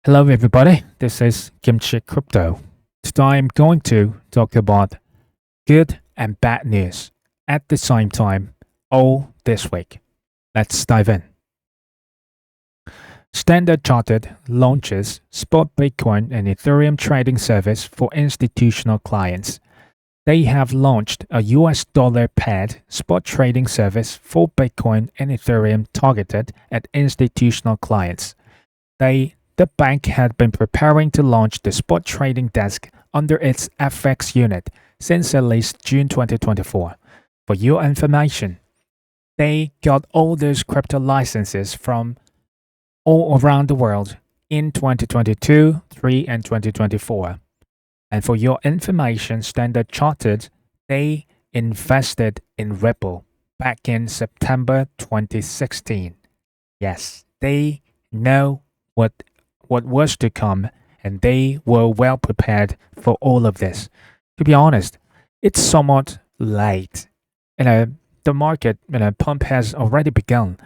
Hello, everybody. This is Kimchi Crypto. Today I'm going to talk about good and bad news at the same time, all this week. Let's dive in. Standard Chartered launches spot Bitcoin and Ethereum trading service for institutional clients. They have launched a US dollar paired spot trading service for Bitcoin and Ethereum targeted at institutional clients. The bank had been preparing to launch the spot trading desk under its FX unit since at least June 2024. For your information, they got all those crypto licenses from all around the world in 2022, 3, and 2024. And for your information, Standard Chartered, they invested in Ripple back in September 2016. Yes, they know what was to come, and they were well prepared for all of this. To be honest, it's somewhat late. The market pump has already begun.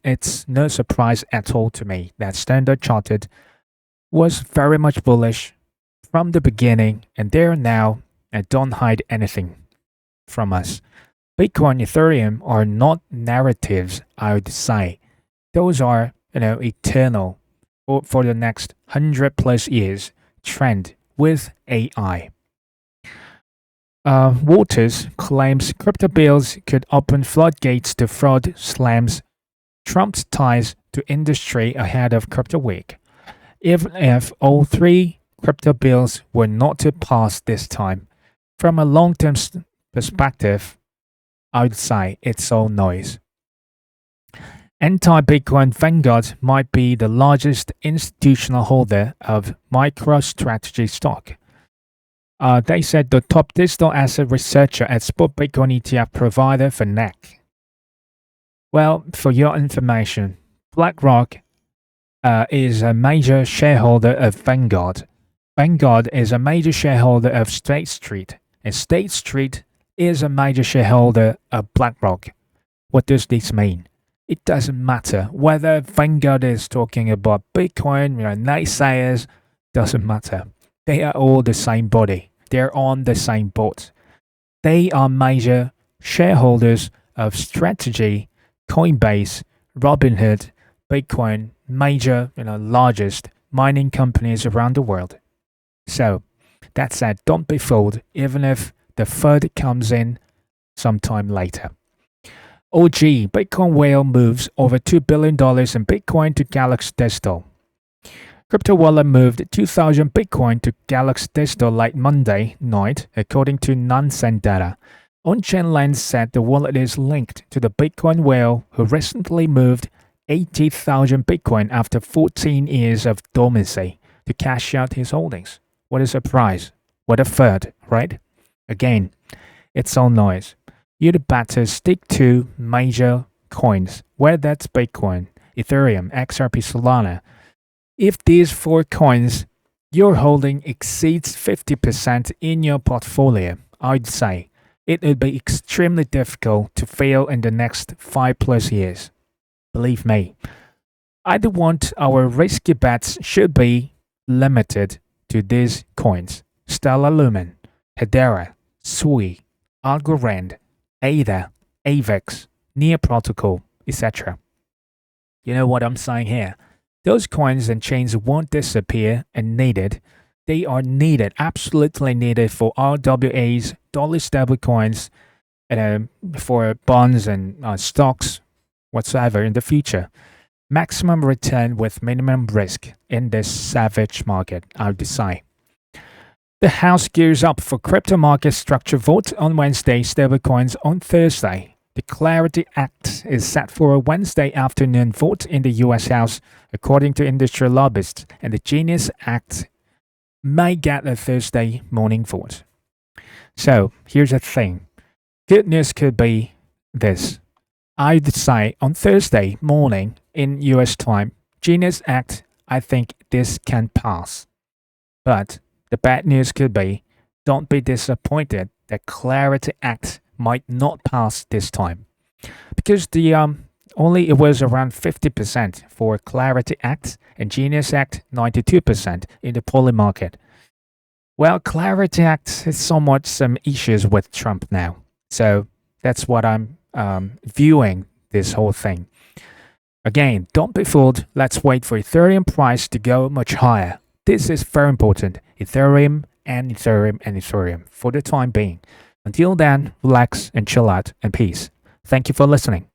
It's no surprise at all to me that Standard Chartered was very much bullish from the beginning, and they're now and don't hide anything from us. Bitcoin, Ethereum are not narratives, I would say. Those are eternal for the next 100 plus years trend with AI. Waters claims crypto bills could open floodgates to fraud, slams Trump's ties to industry ahead of Crypto Week. Even if all three crypto bills were not to pass this time, from a long term perspective, I would say it's all noise. Anti-Bitcoin Vanguard might be the largest institutional holder of MicroStrategy stock. They said the top digital asset researcher at spot Bitcoin ETF provider VanEck. Well, for your information, BlackRock is a major shareholder of Vanguard. Vanguard is a major shareholder of State Street, and State Street is a major shareholder of BlackRock. What does this mean? It doesn't matter whether Vanguard is talking about Bitcoin, naysayers, doesn't matter. They are all the same body. They're on the same boat. They are major shareholders of Strategy, Coinbase, Robinhood, Bitcoin, major, largest mining companies around the world. So, that said, don't be fooled, even if the third comes in sometime later. OG, Bitcoin whale moves over $2 billion in Bitcoin to Galaxy Digital. Crypto wallet moved 2,000 Bitcoin to Galaxy Digital late Monday night, according to Nansen data. On-chain Lens said the wallet is linked to the Bitcoin whale who recently moved 80,000 Bitcoin after 14 years of dormancy to cash out his holdings. What a surprise. What a third, right? Again, it's all noise. You'd better stick to major coins, whether that's Bitcoin, Ethereum, XRP, Solana. If these four coins your holding exceeds 50% in your portfolio, I'd say it would be extremely difficult to fail in the next 5+ years. Believe me, I'd want our risky bets should be limited to these coins: Stellar Lumen, Hedera, Sui, Algorand, ADA, AVAX, Near Protocol, etc. You know what I'm saying here? Those coins and chains won't disappear and needed. They are needed, absolutely needed for RWAs, dollar stable coins, for bonds and stocks, whatsoever in the future. Maximum return with minimum risk in this savage market, I would say. The House gears up for crypto market structure vote on Wednesday, stablecoins on Thursday. The Clarity Act is set for a Wednesday afternoon vote in the US House, according to industry lobbyists, and the Genius Act may get a Thursday morning vote. So, here's the thing. Good news could be this. I'd say on Thursday morning in US time, Genius Act, I think this can pass. But the bad news could be, don't be disappointed that Clarity Act might not pass this time, because the only it was around 50% for Clarity Act and Genius Act 92% in the poly market. Well, Clarity Act has somewhat some issues with Trump now. So that's what I'm viewing this whole thing. Again, don't be fooled. Let's wait for Ethereum price to go much higher. This is very important. Ethereum and Ethereum and Ethereum for the time being. Until then, relax and chill out and peace. Thank you for listening.